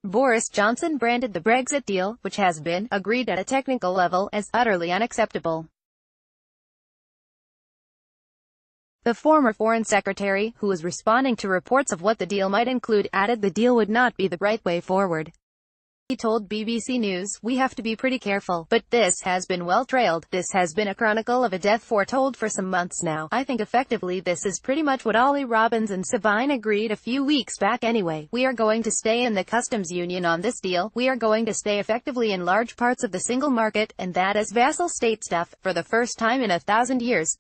Boris Johnson branded the Brexit deal, which has been agreed at a technical level, as utterly unacceptable. The former Foreign Secretary, who was responding to reports of what the deal might include, added the deal would not be the right way forward. He told BBC News, "We have to be pretty careful, but this has been well trailed. This has been a chronicle of a death foretold for some months now. I think effectively this is pretty much what Olly Robbins and Sabine agreed a few weeks back anyway. We are going to stay in the customs union on this deal. We are going to stay effectively in large parts of the single market, and that is vassal state stuff, for the first time in 1,000 years.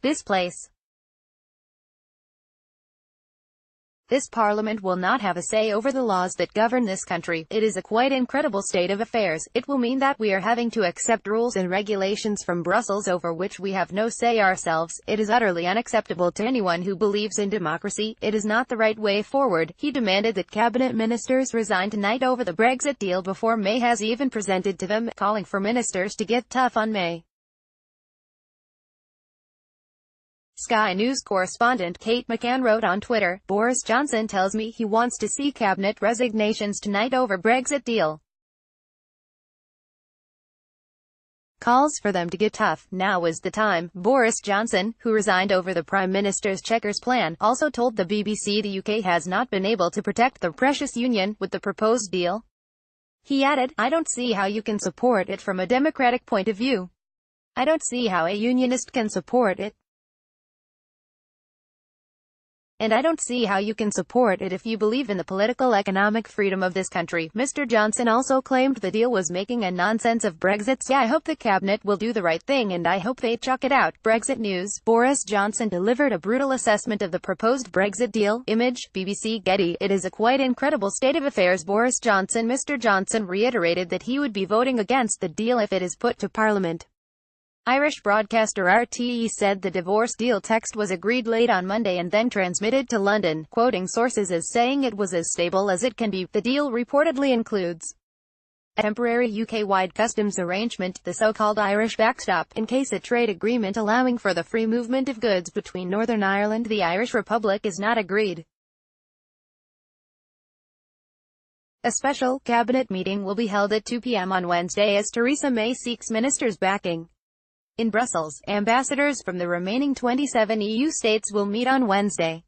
This parliament will not have a say over the laws that govern this country. It is a quite incredible state of affairs. It will mean that we are having to accept rules and regulations from Brussels over which we have no say ourselves. It is utterly unacceptable to anyone who believes in democracy. It is not the right way forward." He demanded that cabinet ministers resign tonight over the Brexit deal before May has even presented to them, calling for ministers to get tough on May. Sky News correspondent Kate McCann wrote on Twitter, "Boris Johnson tells me he wants to see cabinet resignations tonight over Brexit deal. Calls for them to get tough. Now is the time." Boris Johnson, who resigned over the Prime Minister's Chequers plan, also told the BBC the UK has not been able to protect the precious union with the proposed deal. He added, "I don't see how you can support it from a democratic point of view. I don't see how a unionist can support it. And I don't see how you can support it if you believe in the political economic freedom of this country." Mr. Johnson also claimed the deal was making a nonsense of Brexit. "I hope the cabinet will do the right thing and I hope they chuck it out." Brexit News. Boris Johnson delivered a brutal assessment of the proposed Brexit deal. Image, BBC Getty. "It is a quite incredible state of affairs." Boris Johnson. Mr. Johnson reiterated that he would be voting against the deal if it is put to Parliament. Irish broadcaster RTE said the divorce deal text was agreed late on Monday and then transmitted to London, quoting sources as saying it was as stable as it can be. The deal reportedly includes a temporary UK-wide customs arrangement, the so-called Irish backstop, in case a trade agreement allowing for the free movement of goods between Northern Ireland and the Irish Republic is not agreed. A special cabinet meeting will be held at 2 p.m. on Wednesday as Theresa May seeks ministers' backing. In Brussels, ambassadors from the remaining 27 EU states will meet on Wednesday.